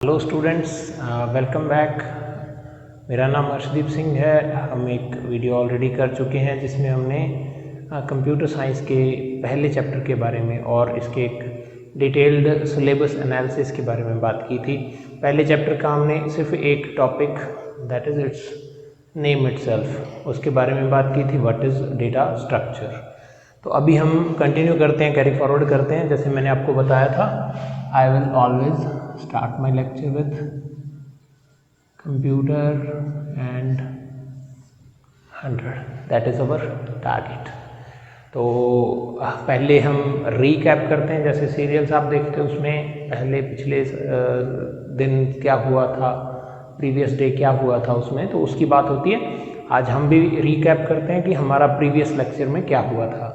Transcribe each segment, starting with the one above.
Hello students, welcome back. मेरा नाम अर्शदीप सिंह है। हम एक वीडियो ऑलरेडी कर चुके हैं जिसमें हमने कंप्यूटर साइंस के पहले चैप्टर के बारे में और इसके एक डिटेल्ड सिलेबस एनालिसिस के बारे में बात की थी। पहले चैप्टर का हमने सिर्फ एक topic that is it's name itself, उसके बारे में बात की थी, व्हाट इज़ डेटा स्ट्रक्चर। तो अभी हम कंटिन्यू करते हैं, कैरी फॉरवर्ड करते हैं। जैसे मैंने आपको बताया था, I will always start my lecture with computer and 100, that is our target। तो पहले हम रीकैप करते हैं। जैसे सीरियल्स आप देखते हो, उसमें पहले पिछले दिन क्या हुआ था, प्रीवियस डे क्या हुआ था, उसमें तो उसकी बात होती है। आज हम भी रीकैप करते हैं कि हमारा प्रीवियस लेक्चर में क्या हुआ था।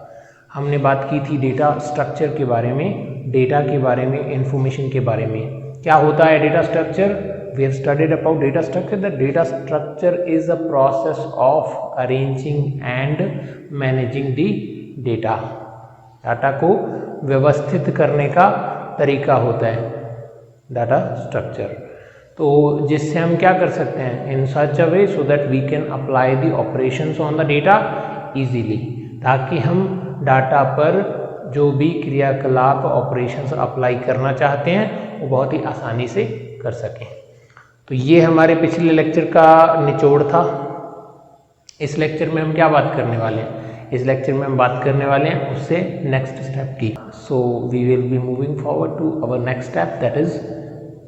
हमने बात की थी डेटा स्ट्रक्चर के बारे में, डेटा के बारे में, इंफॉर्मेशन के बारे में। क्या होता है data structure? We have studied about data structure. The data structure is a process of arranging and managing the data. Data को व्यवस्थित करने का तरीका होता है डाटा स्ट्रक्चर। तो जिससे हम क्या कर सकते हैं, in such a way so that we can apply the operations on the data easily, ताकि हम डाटा पर जो भी क्रियाकलाप ऑपरेशंस अप्लाई करना चाहते हैं वो बहुत ही आसानी से कर सकें। तो ये हमारे पिछले लेक्चर का निचोड़ था। इस लेक्चर में हम क्या बात करने वाले हैं? इस लेक्चर में हम बात करने वाले हैं उससे नेक्स्ट स्टेप की। So we will be moving forward to our next step, that is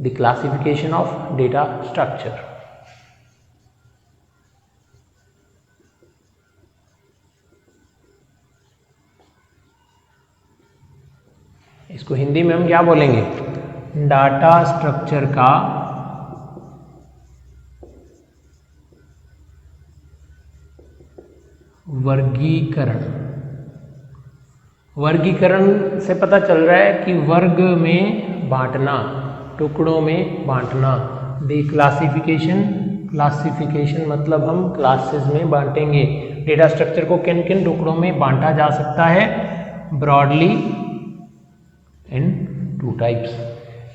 the classification of data structure. इसको हिंदी में हम क्या बोलेंगे? डाटा स्ट्रक्चर का वर्गीकरण। वर्गीकरण से पता चल रहा है कि वर्ग में बांटना, टुकड़ों में बांटना। द क्लासिफिकेशन, क्लासिफिकेशन मतलब हम क्लासेस में बांटेंगे। डेटा स्ट्रक्चर को किन किन टुकड़ों में बांटा जा सकता है? Broadly in 2 types.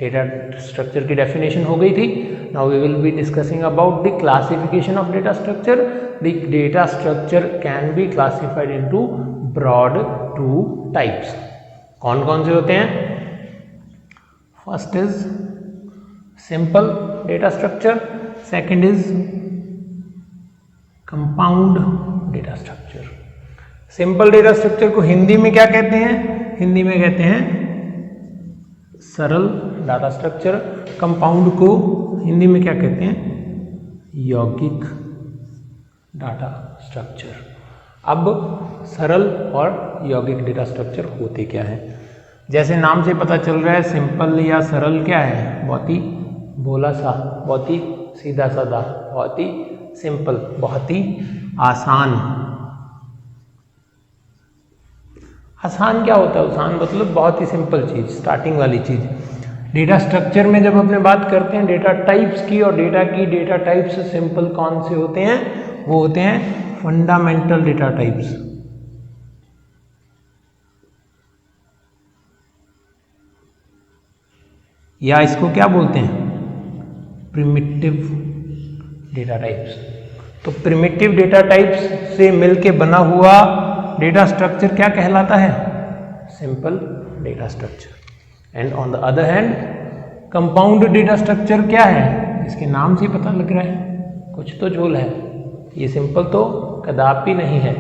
Data structure की डेफिनेशन हो गई थी। Now we will be discussing about the classification of data structure. The data structure can be classified into broad 2 types. कौन कौन से होते हैं? First is simple data structure, second is compound data structure. Simple data structure को हिंदी में क्या कहते हैं? हिंदी में कहते हैं सरल डाटा स्ट्रक्चर। कंपाउंड को हिंदी में क्या कहते हैं? यौगिक डाटा स्ट्रक्चर। अब सरल और यौगिक डेटा स्ट्रक्चर होते क्या हैं? जैसे नाम से पता चल रहा है, सिंपल या सरल क्या है? बहुत ही भोला सा, बहुत ही सीधा साधा, बहुत ही सिंपल, बहुत ही आसान। आसान क्या होता है? आसान मतलब बहुत ही सिंपल चीज़, स्टार्टिंग वाली चीज़। डेटा स्ट्रक्चर में जब अपने बात करते हैं डेटा टाइप्स की, और डेटा की डेटा टाइप्स सिंपल कौन से होते हैं? वो होते हैं फंडामेंटल डेटा टाइप्स। या इसको क्या बोलते हैं? Primitive data types. तो प्रिमिटिव डेटा टाइप्स से मिलके बना हुआ डेटा स्ट्रक्चर क्या कहलाता है? Simple data structure. And on the other hand compound data structure क्या है? इसके नाम से पता लग रहा है कुछ तो झोल है। ये सिंपल तो कदापि नहीं है,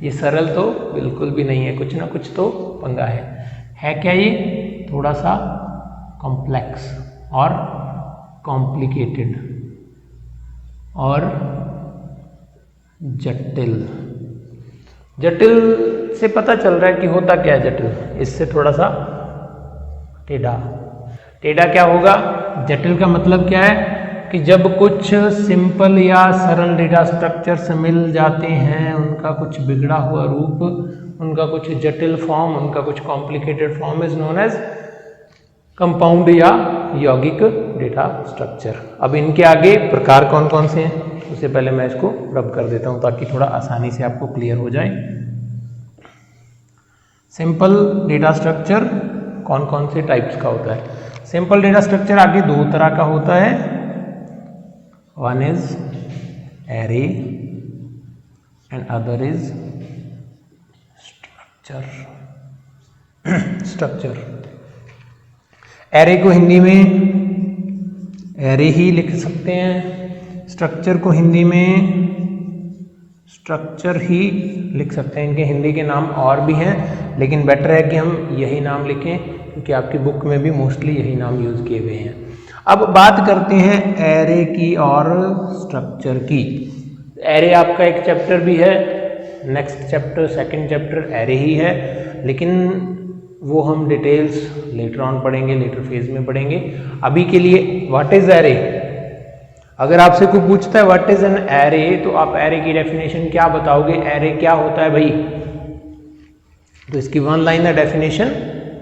ये सरल तो बिल्कुल भी नहीं है, कुछ ना कुछ तो पंगा है क्या ये? थोड़ा सा कॉम्प्लेक्स और कॉम्प्लिकेटेड और जटिल। जटिल से पता चल रहा है कि होता क्या है जटिल, इससे थोड़ा सा टेढ़ा। टेढ़ा क्या होगा? जटिल का मतलब क्या है कि जब कुछ सिंपल या सरल डेटा स्ट्रक्चर्स मिल जाते हैं, उनका कुछ बिगड़ा हुआ रूप, उनका कुछ जटिल फॉर्म, उनका कुछ complicated form is known as compound या यौगिक डेटा स्ट्रक्चर। अब इनके आगे प्रकार कौन कौन से हैं उससे पहले मैं इसको रब कर देता हूं ताकि थोड़ा आसानी से आपको क्लियर हो जाए। सिंपल डेटा स्ट्रक्चर कौन कौन से टाइप्स का होता है? सिंपल डेटा स्ट्रक्चर आगे दो तरह का होता है, one is array and other is structure. Array को हिंदी में एरे ही लिख सकते हैं, स्ट्रक्चर को हिंदी में स्ट्रक्चर ही लिख सकते हैं। इनके हिंदी के नाम और भी हैं, लेकिन बेटर है कि हम यही नाम लिखें क्योंकि आपकी बुक में भी मोस्टली यही नाम यूज किए गए हैं। अब बात करते हैं एरे की और स्ट्रक्चर की। एरे आपका एक चैप्टर भी है, next chapter second chapter array ही है, लेकिन वो हम डिटेल्स लेटर ऑन पढ़ेंगे, लेटर फेज में पढ़ेंगे। अभी के लिए व्हाट इज एरे, अगर आपसे कोई पूछता है व्हाट इज एन एरे तो आप एरे की डेफिनेशन क्या बताओगे, एरे क्या होता है भाई, तो इसकी वन लाइनर डेफिनेशन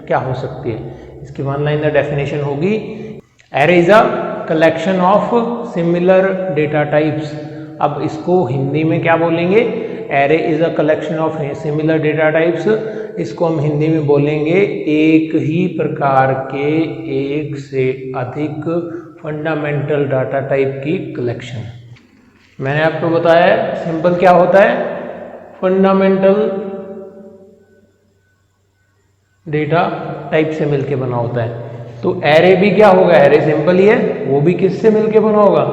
क्या हो सकती है? इसकी वन लाइनर डेफिनेशन होगी array is a collection of similar data types. अब इसको हिंदी में क्या बोलेंगे? Array is a collection of similar data types. इसको हम हिंदी में बोलेंगे एक ही प्रकार के एक से अधिक फंडामेंटल डाटा टाइप की कलेक्शन। मैंने आपको बताया सिंपल क्या होता है, फंडामेंटल डेटा टाइप से मिलके बना होता है। तो एरे भी क्या होगा, एरे सिंपल ही है, वो भी किससे मिलके बना होगा?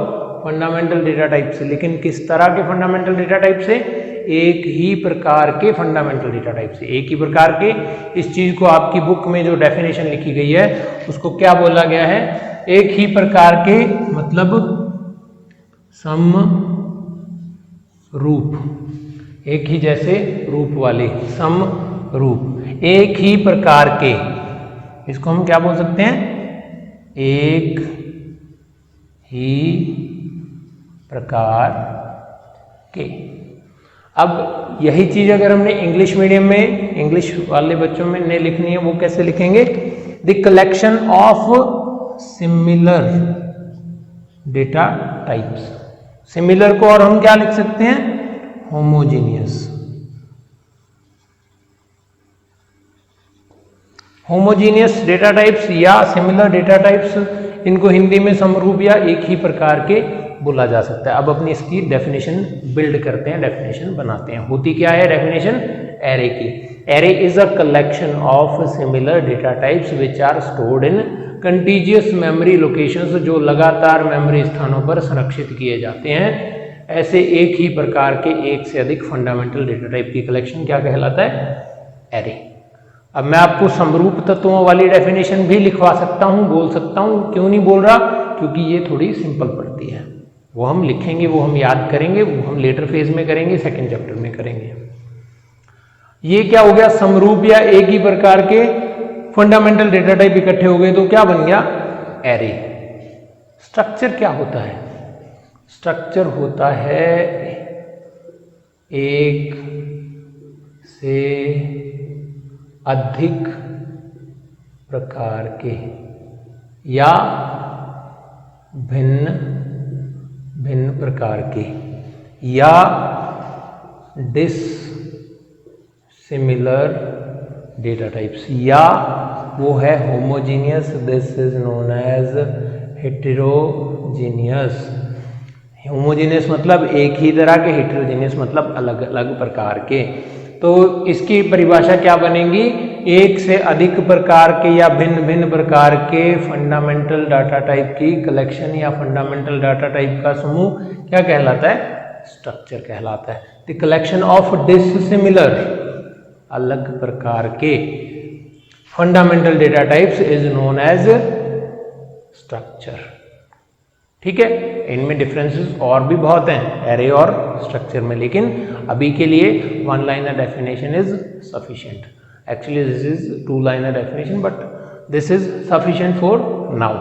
फंडामेंटल डेटा टाइप से। लेकिन किस तरह के फंडामेंटल डेटा टाइप से? एक ही प्रकार के फंडामेंटल डेटा टाइप से, एक ही प्रकार के। इस चीज को आपकी बुक में जो डेफिनेशन लिखी गई है उसको क्या बोला गया है? एक ही प्रकार के मतलब सम रूप, एक ही जैसे रूप वाले, सम रूप, एक ही प्रकार के, इसको हम क्या बोल सकते हैं? एक ही प्रकार के। अब यही चीज अगर हमने इंग्लिश मीडियम में, इंग्लिश वाले बच्चों में ने लिखनी है, वो कैसे लिखेंगे? The collection of similar data types. Similar को और हम क्या लिख सकते हैं? होमोजीनियस। होमोजीनियस डेटा टाइप्स या सिमिलर डेटा टाइप्स, इनको हिंदी में समरूप या एक ही प्रकार के बोला जा सकता है। अब अपनी इसकी डेफिनेशन बिल्ड करते हैं, डेफिनेशन बनाते हैं। होती क्या है डेफिनेशन एरे की? Array is a collection of similar data types which are stored in contiguous memory locations, जो लगातार मेमोरी स्थानों पर संरक्षित किए जाते हैं। ऐसे एक ही प्रकार के एक से अधिक फंडामेंटल डेटा टाइप की कलेक्शन क्या कहलाता है? एरे। अब मैं आपको समरूप तत्वों वाली डेफिनेशन भी लिखवा सकता हूं, बोल सकता हूं। क्यों नहीं बोल रहा? क्योंकि ये थोड़ी सिंपल पड़ती है। वो हम लिखेंगे, वो हम याद करेंगे, वो हम लेटर फेज में करेंगे, सेकंड चैप्टर में करेंगे। ये क्या हो गया? समरूप या एक ही प्रकार के फंडामेंटल डेटा टाइप इकट्ठे हो गए तो क्या बन गया? एरे। स्ट्रक्चर क्या होता है? स्ट्रक्चर होता है एक से अधिक प्रकार के या भिन्न भिन्न प्रकार के या डिसिमिलर डेटा टाइप्स, या वो है homogeneous, this is known as heterogeneous. Homogeneous मतलब एक ही तरह के, हेटेरोजीनियस मतलब अलग अलग प्रकार के। तो इसकी परिभाषा क्या बनेगी? एक से अधिक प्रकार के या भिन्न भिन्न प्रकार के फंडामेंटल डाटा टाइप की कलेक्शन या फंडामेंटल डाटा टाइप का समूह क्या कहलाता है? स्ट्रक्चर कहलाता है। द कलेक्शन ऑफ डिसिमिलर, अलग प्रकार के fundamental data types is known as structure. ठीक है, इनमें डिफरेंसेस और भी बहुत हैं एरे और स्ट्रक्चर में, लेकिन अभी के लिए one liner definition is sufficient. Actually this is two liner definition but this is sufficient for now.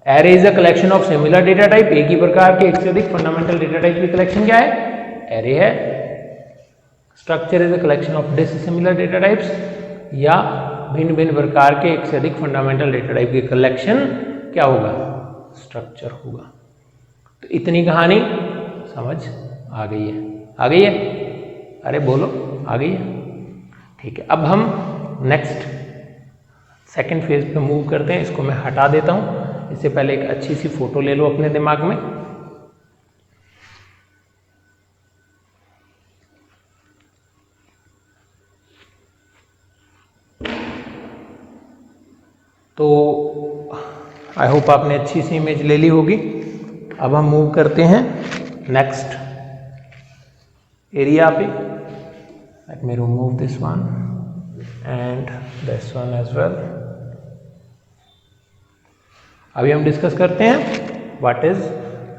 Array is a collection of similar data type, एक ही प्रकार के एक से अधिक फंडामेंटल डेटा टाइप की कलेक्शन क्या है? एरे है। Structure is a collection of dissimilar data types या भिन्न भिन्न प्रकार के एक से अधिक फंडामेंटल डेटा टाइप की कलेक्शन क्या होगा? स्ट्रक्चर होगा। तो इतनी कहानी समझ आ गई है? आ गई है? अरे बोलो, आ गई है? ठीक है, अब हम नेक्स्ट सेकंड फेज पे मूव करते हैं। इसको मैं हटा देता हूँ। इससे पहले एक अच्छी सी फोटो ले लो अपने दिमाग में। तो आई होप आपने अच्छी सी इमेज ले ली होगी। अब हम मूव करते हैं नेक्स्ट एरिया पे। Let me remove this one and this one as well. अभी हम डिस्कस करते हैं what is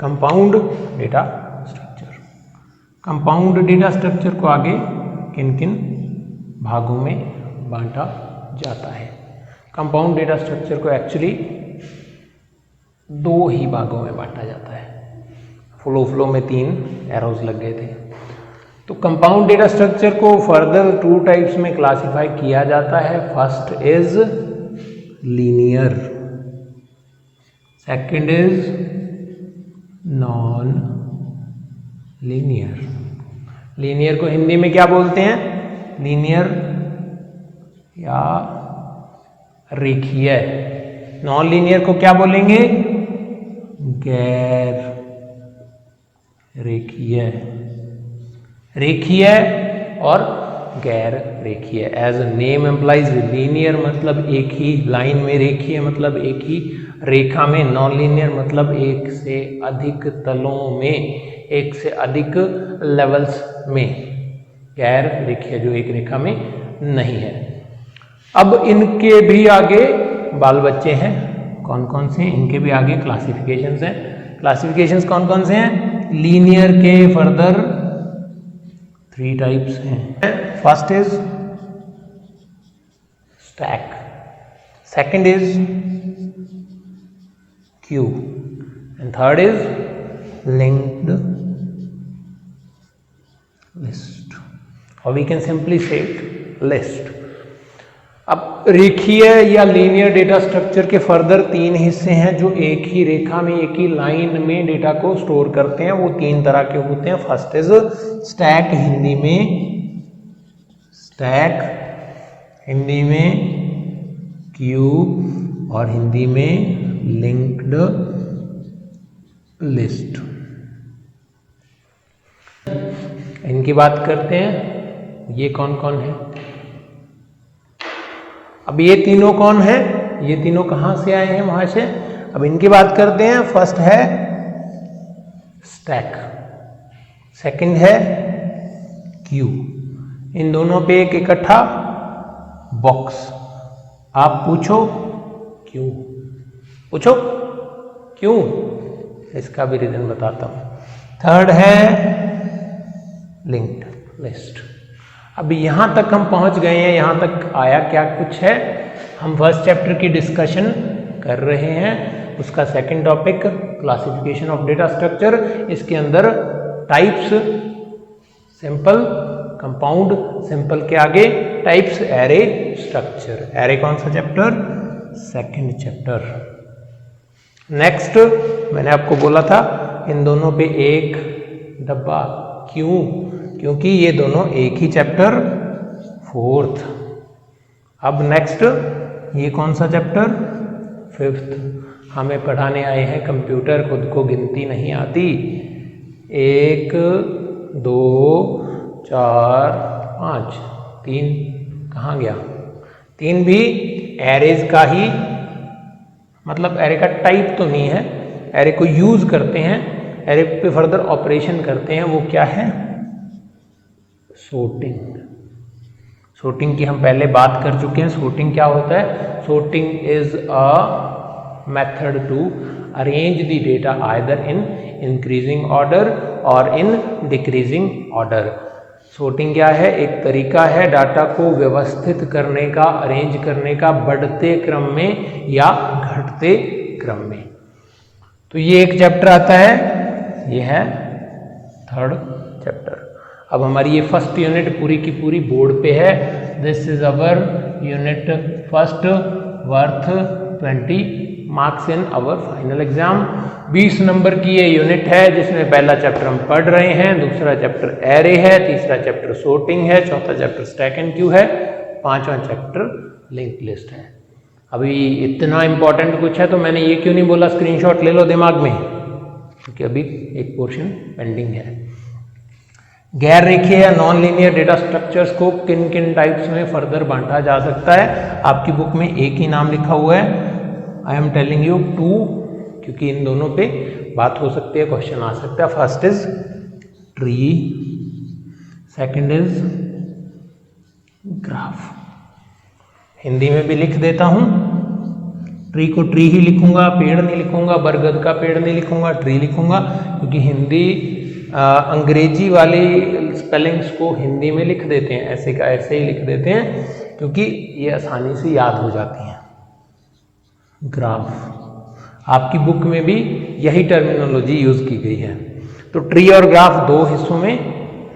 compound data structure. Compound data structure को आगे किन किन भागों में बांटा जाता है। कंपाउंड डेटा स्ट्रक्चर को एक्चुअली दो ही भागों में बांटा जाता है। फ्लो में 3 एरोज लग गए थे। तो कंपाउंड डेटा स्ट्रक्चर को फर्दर 2 टाइप्स में क्लासिफाई किया जाता है। First is linear, second is non linear. Linear को हिंदी में क्या बोलते हैं? लीनियर या रेखीय। नॉन लीनियर को क्या बोलेंगे? गैर रेखीय। रेखीय और गैर रेखीय। As a name implies, linear मतलब एक ही लाइन में, रेखीय मतलब एक ही रेखा में, नॉन लीनियर मतलब एक से अधिक तलों में, एक से अधिक लेवल्स में, गैर रेखीय जो एक रेखा में नहीं है। अब इनके भी आगे बाल बच्चे हैं। कौन कौन से? इनके भी आगे क्लासिफिकेशंस हैं। क्लासिफिकेशंस कौन कौन से हैं? लीनियर के फर्दर 3 टाइप्स हैं। First is stack, second is Q and third is linked list, और वी कैन सिंपली से इट लिस्ट। अब रेखीय या लीनियर डेटा स्ट्रक्चर के फर्दर 3 हिस्से हैं जो एक ही रेखा में, एक ही लाइन में डेटा को स्टोर करते हैं। वो 3 तरह के होते हैं। फर्स्ट इज स्टैक, हिंदी में स्टैक, हिंदी में क्यू और हिंदी में लिंक्ड लिस्ट। इनकी बात करते हैं। ये कौन कौन है? अब ये तीनों कौन है? ये तीनों कहां से आए हैं? वहां से। अब इनकी बात करते हैं। फर्स्ट है स्टैक, सेकंड है क्यू। इन दोनों पे एक इकट्ठा बॉक्स। आप पूछो क्यों? पूछो क्यों? इसका भी रीजन बताता हूं। थर्ड है लिंक्ड लिस्ट। अभी यहां तक हम पहुंच गए हैं। यहां तक आया क्या कुछ है? हम फर्स्ट चैप्टर की डिस्कशन कर रहे हैं। उसका second topic classification of data structure. इसके अंदर टाइप्स, सिंपल, कंपाउंड, सिंपल के आगे टाइप्स, एरे, स्ट्रक्चर। एरे कौन सा चैप्टर? Second chapter. नेक्स्ट मैंने आपको बोला था इन दोनों पे एक डब्बा। क्यों? क्योंकि ये दोनों एक ही चैप्टर, फोर्थ। अब नेक्स्ट ये कौन सा चैप्टर? फिफ्थ। हमें पढ़ाने आए हैं कंप्यूटर, खुद को गिनती नहीं आती। 1 2 4 5, 3 कहाँ गया? 3 भी एरेज का ही, मतलब एरे का टाइप तो नहीं है। एरे को यूज करते हैं, एरे पे फर्दर ऑपरेशन करते हैं। वो क्या है? sorting। sorting की हम पहले बात कर चुके हैं। sorting क्या होता है? sorting is a method to arrange the data either in increasing order or in decreasing order। sorting क्या है? एक तरीका है डाटा को व्यवस्थित करने का, अरेंज करने का, बढ़ते क्रम में या घटते क्रम में। तो ये एक चैप्टर आता है, ये है थर्ड चैप्टर। अब हमारी ये फर्स्ट यूनिट पूरी की पूरी बोर्ड पे है। This is our unit first worth 20 marks in our final exam. 20 number की ये यूनिट है जिसमें पहला चैप्टर हम पढ़ रहे हैं, दूसरा चैप्टर एरे है, तीसरा चैप्टर sorting है, चौथा चैप्टर स्टैक एंड क्यू है, पांचवा चैप्टर लिंक लिस्ट है। अभी इतना इम्पोर्टेंट कुछ है तो मैंने ये क्यों नहीं बोला स्क्रीनशॉट ले लो दिमाग में, क्योंकि अभी एक पोर्शन पेंडिंग है। गैर रेखीय या नॉन लीनियर डेटा स्ट्रक्चर्स को किन किन टाइप्स में फर्दर बांटा जा सकता है? आपकी बुक में एक ही नाम लिखा हुआ है, आई एम टेलिंग यू 2, क्योंकि इन दोनों पे बात हो सकती है, क्वेश्चन आ सकता है। First is tree, second is graph. Hindi में भी लिख देता हूं, ट्री को ट्री ही लिखूंगा, पेड़ नहीं लिखूंगा, बरगद का पेड़ नहीं लिखूंगा, ट्री लिखूंगा, क्योंकि हिंदी अंग्रेजी वाली स्पेलिंग्स को हिंदी में लिख देते हैं, ऐसे का ऐसे ही लिख देते हैं, क्योंकि ये आसानी से याद हो जाती हैं। ग्राफ, आपकी बुक में भी यही टर्मिनोलॉजी यूज की गई है। तो ट्री और ग्राफ 2 हिस्सों में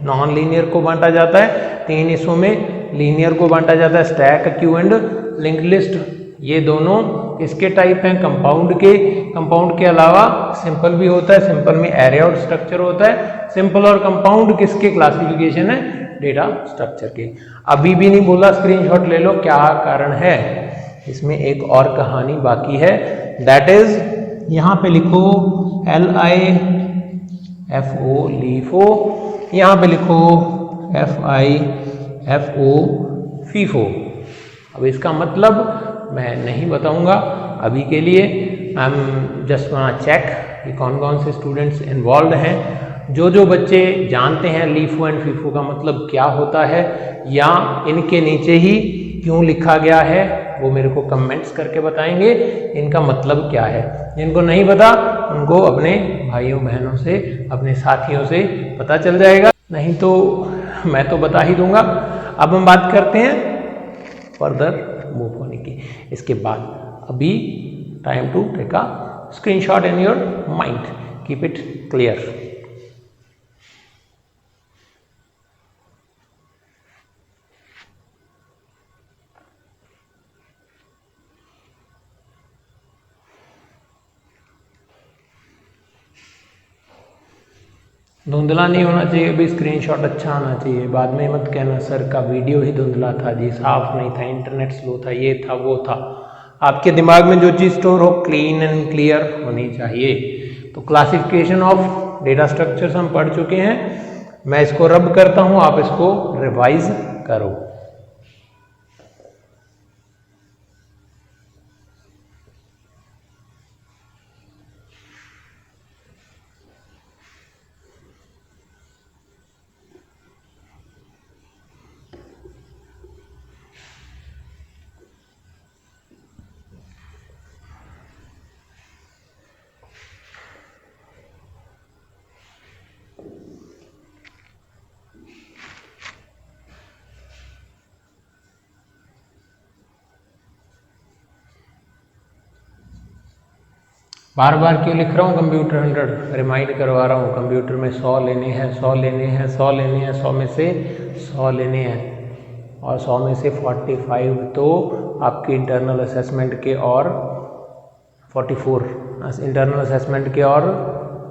नॉन लीनियर को बांटा जाता है, 3 हिस्सों में लीनियर को बांटा जाता है, stack, Q and linked list. ये दोनों किसके टाइप हैं? कंपाउंड के। कंपाउंड के अलावा सिंपल भी होता है, सिंपल में एरे और स्ट्रक्चर होता है। सिंपल और कंपाउंड किसके क्लासिफिकेशन है? डेटा स्ट्रक्चर के। अभी भी नहीं बोला स्क्रीनशॉट ले लो, क्या कारण है? इसमें एक और कहानी बाकी है, दैट इज यहाँ पे लिखो LIFO लीफो, यहाँ पे लिखो FIFO फीफो। अब इसका मतलब मैं नहीं बताऊंगा अभी के लिए, I am just want check कि कौन कौन से स्टूडेंट्स इन्वॉल्व हैं। जो बच्चे जानते हैं लीफो एंड फीफो का मतलब क्या होता है या इनके नीचे ही क्यों लिखा गया है, वो मेरे को कमेंट्स करके बताएंगे इनका मतलब क्या है। जिनको नहीं पता उनको अपने भाइयों बहनों से, अपने साथियों से पता चल जाएगा, नहीं तो मैं तो बता ही दूंगा। अब हम बात करते हैं फर्दर मूव होने की। इसके बाद अभी time to take a screenshot in your mind, keep it clear. धुंधला नहीं होना चाहिए, अभी स्क्रीनशॉट अच्छा आना चाहिए। बाद में मत कहना सर का वीडियो ही धुंधला था जी, साफ नहीं था, इंटरनेट स्लो था, ये था वो था। आपके दिमाग में जो चीज़ स्टोर हो क्लीन एंड क्लियर होनी चाहिए। तो क्लासिफिकेशन ऑफ डेटा स्ट्रक्चर्स हम पढ़ चुके हैं, मैं इसको रब करता हूँ, आप इसको रिवाइज करो। बार बार क्यों लिख रहा हूँ कंप्यूटर 100, रिमाइंड करवा रहा हूँ। कंप्यूटर में 100 लेने हैं, 100 लेने हैं, 100 लेने हैं, 100 में से 100 लेने हैं, और 100 में से 45 तो आपके इंटरनल असेसमेंट के और 44 इंटरनल असेसमेंट के और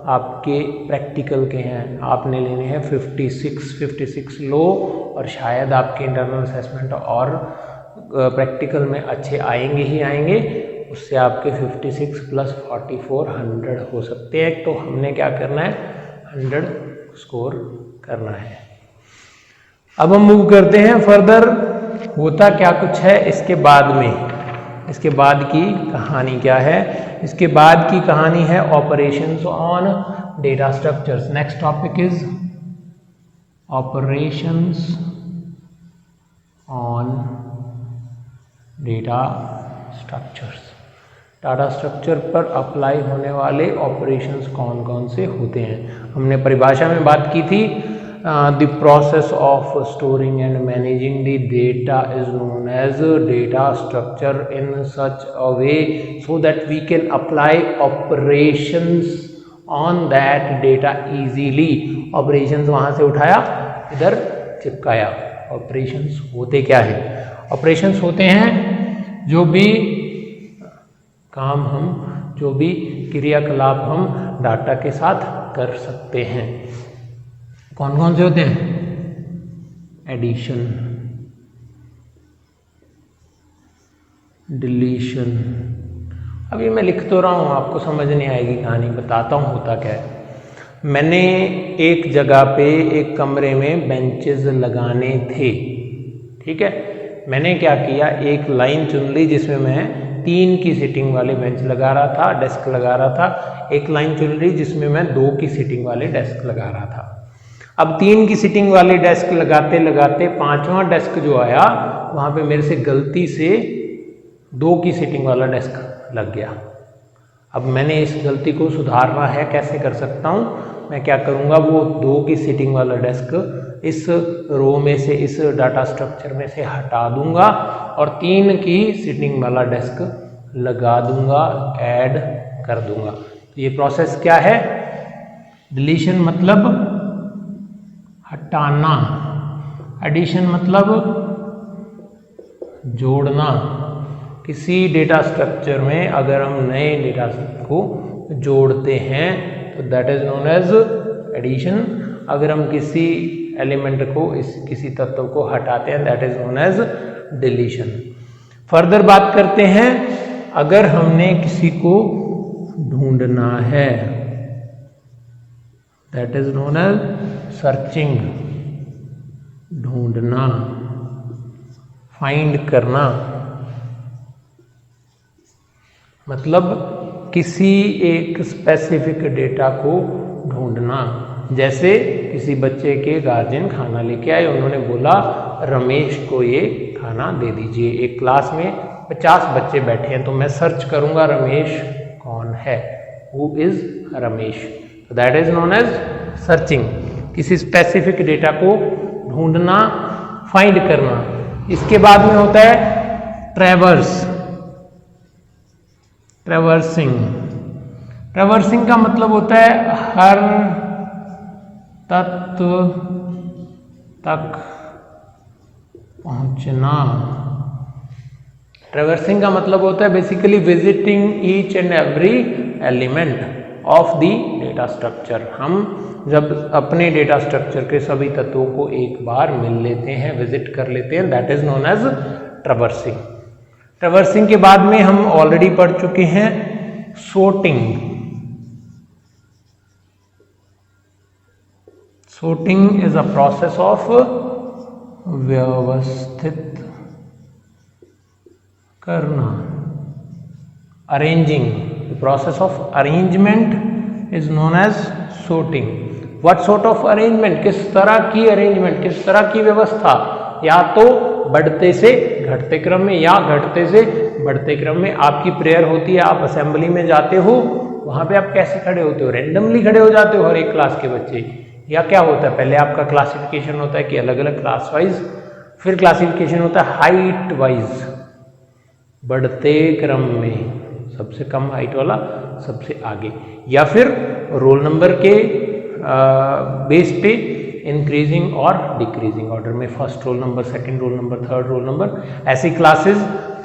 आपके प्रैक्टिकल के हैं। आपने लेने हैं 56 लो, और शायद आपके इंटरनल असेसमेंट और प्रैक्टिकल में अच्छे आएंगे ही आएंगे, उससे आपके 56 + 44 100 हो सकते हैं। तो हमने क्या करना है? 100 स्कोर करना है। अब हम मूव करते हैं फर्दर। होता क्या कुछ है इसके बाद में, इसके बाद की कहानी क्या है? इसके बाद की कहानी है operations on data structures. Next topic is operations on data structures. Data structure पर अप्लाई होने वाले ऑपरेशंस कौन कौन से होते हैं? हमने परिभाषा में बात की थी, the process of storing and managing the data is known as data structure in such a way so that we can apply operations on that data easily. Operations वहाँ से उठाया, इधर चिपकाया। ऑपरेशंस होते क्या है? ऑपरेशंस होते हैं जो भी काम हम, जो भी क्रियाकलाप हम डाटा के साथ कर सकते हैं। कौन कौन से होते हैं? Addition, deletion. अभी मैं लिख तो रहा हूँ, आपको समझ नहीं आएगी कहानी, बताता हूँ होता क्या है। मैंने एक जगह पे एक कमरे में बेंचेस लगाने थे, ठीक है। मैंने क्या किया, एक लाइन चुन ली जिसमें मैं 3 की सीटिंग वाले बेंच लगा रहा था, डेस्क लगा रहा था। एक लाइन चुन ली जिसमें मैं 2 की सीटिंग वाले डेस्क लगा रहा था। अब 3 की सीटिंग वाले डेस्क लगाते लगाते 5वां डेस्क जो आया, वहाँ पे मेरे से गलती से 2 की सीटिंग वाला डेस्क लग गया। अब मैंने इस गलती को सुधारना है, कैसे कर सकता हूँ? मैं क्या करूँगा, वो 2 की सीटिंग वाला डेस्क इस रो में से, इस डाटा स्ट्रक्चर में से हटा दूंगा और 3 की सीटिंग वाला डेस्क लगा दूंगा, ऐड कर दूंगा। तो ये प्रोसेस क्या है? डिलीशन मतलब हटाना, एडिशन मतलब जोड़ना। किसी डेटा स्ट्रक्चर में अगर हम नए डेटा को जोड़ते हैं तो that is known as addition. अगर हम किसी एलिमेंट को, किसी तत्व को हटाते हैं, that is known as deletion. Further बात करते हैं, अगर हमने किसी को ढूंढना है, that is known as searching. ढूंढना, फाइंड करना, मतलब किसी एक स्पेसिफिक डेटा को ढूंढना। जैसे किसी बच्चे के गार्जियन खाना लेके आए, उन्होंने बोला रमेश को ये खाना दे दीजिए। एक क्लास में 50 बच्चे बैठे हैं, तो मैं सर्च करूंगा रमेश कौन है, who is Ramesh. That is known as searching. किसी स्पेसिफिक डेटा को ढूंढना, फाइंड करना। इसके बाद में होता है ट्रैवर्स, ट्रैवर्सिंग। ट्रैवर्सिंग का मतलब होता है हर तत्व तक पहुंचना। ट्रैवर्सिंग का मतलब होता है basically visiting each and every element of the data structure. हम जब अपने डेटा स्ट्रक्चर के सभी तत्वों को एक बार मिल लेते हैं, विजिट कर लेते हैं, that is known as traversing. Traversing के बाद में हम ऑलरेडी पढ़ चुके हैं sorting. Sorting is a process of व्यवस्थित करना। Arranging, the process of arrangement is known as sorting. What sort of arrangement? किस तरह की अरेंजमेंट, किस तरह की व्यवस्था? या तो बढ़ते से घटते क्रम में, या घटते से बढ़ते क्रम में। आपकी प्रेयर होती है, आप असेंबली में जाते हो, वहां पे आप कैसे खड़े होते हो? रैंडमली खड़े हो जाते हो हर एक क्लास के बच्चे, या क्या होता है? पहले आपका क्लासिफिकेशन होता है कि अलग अलग क्लास वाइज, फिर क्लासिफिकेशन होता है हाइट वाइज, बढ़ते क्रम में सबसे कम हाइट वाला सबसे आगे, या फिर रोल नंबर के बेस पे इंक्रीजिंग और डिक्रीजिंग ऑर्डर में, first roll number, second roll number, third roll number, ऐसी classes,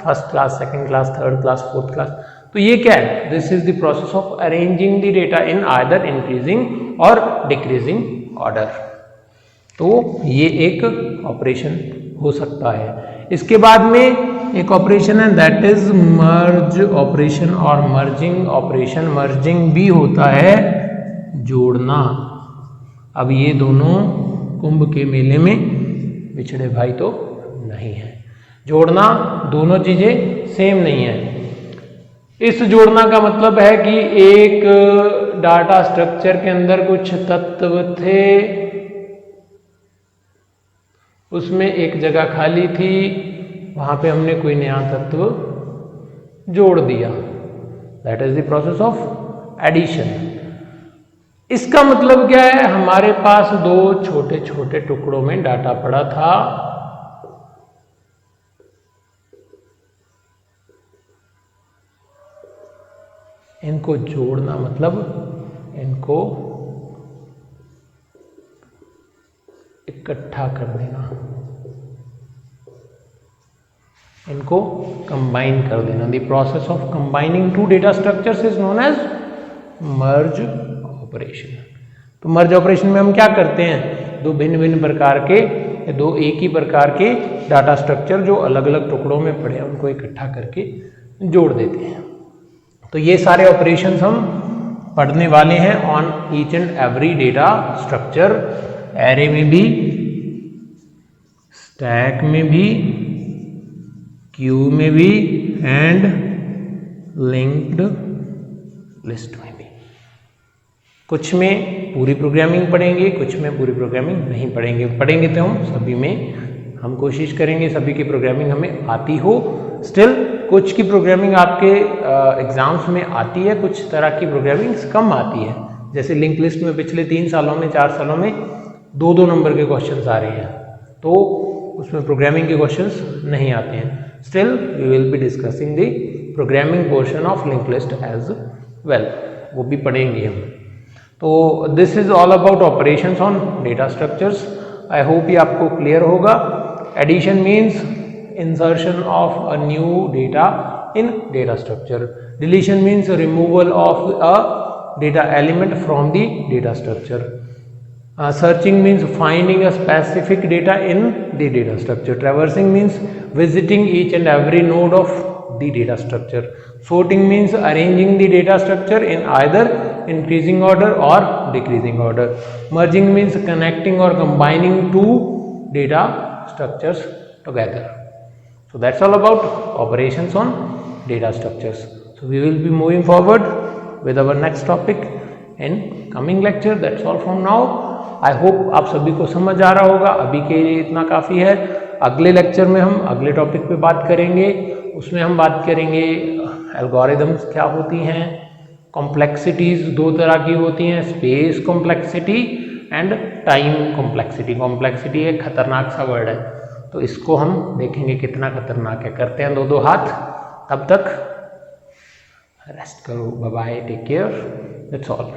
first class, second class, third class, fourth class. तो ये क्या है? This is the process of arranging the data in either increasing और decreasing order. तो ये एक operation हो सकता है। इसके बाद में एक ऑपरेशन है दैट इज मर्ज ऑपरेशन और मर्जिंग ऑपरेशन। मर्जिंग भी होता है जोड़ना। अब ये दोनों कुंभ के मेले में बिछड़े भाई तो नहीं है। जोड़ना, दोनों चीजें सेम नहीं है। इस जोड़ना का मतलब है कि एक डाटा स्ट्रक्चर के अंदर कुछ तत्व थे, उसमें एक जगह खाली थी, वहां पे हमने कोई नया तत्व जोड़ दिया। That is the process of addition. इसका मतलब क्या है? हमारे पास 2 छोटे छोटे टुकड़ों में डाटा पड़ा था, इनको जोड़ना मतलब इनको इकट्ठा कर देना, इनको कंबाइन कर देना। The process of combining 2 data structures is known as merge operation. तो मर्ज ऑपरेशन में हम क्या करते हैं? 2 भिन्न भिन्न प्रकार के ये दो एक ही प्रकार के डाटा स्ट्रक्चर जो अलग अलग टुकड़ों में पड़े हैं उनको इकट्ठा करके जोड़ देते हैं। तो ये सारे ऑपरेशंस हम पढ़ने वाले हैं on each and every data structure, array में भी, स्टैक में भी, क्यू में भी एंड लिंक्ड लिस्ट में भी। कुछ में पूरी प्रोग्रामिंग पढ़ेंगे, कुछ में पूरी प्रोग्रामिंग नहीं पढ़ेंगे तो हम सभी में हम कोशिश करेंगे सभी की प्रोग्रामिंग हमें आती हो। स्टिल कुछ की प्रोग्रामिंग आपके एग्जाम्स में आती है, कुछ तरह की प्रोग्रामिंग कम आती है। जैसे लिंक लिस्ट में पिछले 3 सालों में 4 सालों में 2-2 नंबर के क्वेश्चंस आ रहे हैं, तो उसमें प्रोग्रामिंग के क्वेश्चंस नहीं आते हैं। Still we will be discussing the programming portion of link list as well, वो भी पढ़ेंगे हम। तो this is all about operations on data structures. I hope ये आपको क्लियर होगा। Addition means insertion of a new data in data structure. Deletion means removal of a data element from the data structure. Searching means finding a specific data in the data structure. Traversing means visiting each and every node of the data structure. Sorting means arranging the data structure in either increasing order or decreasing order. Merging means connecting or combining two data structures together. So that's all about operations on data structures. So we will be moving forward with our next topic in coming lecture. That's all from now. I hope आप सभी को समझ आ रहा होगा। अभी के लिए इतना काफ़ी है। अगले लेक्चर में हम अगले टॉपिक पे बात करेंगे। उसमें हम बात करेंगे एल्गोरिदम्स क्या होती हैं, कॉम्प्लेक्सिटीज़ 2 तरह की होती हैं, space complexity and time complexity. Complexity एक खतरनाक सा वर्ड है, तो इसको हम देखेंगे कितना खतरनाक है। करते हैं 2-2 हाथ। तब तक रेस्ट करो। Bye bye, take care, that's all.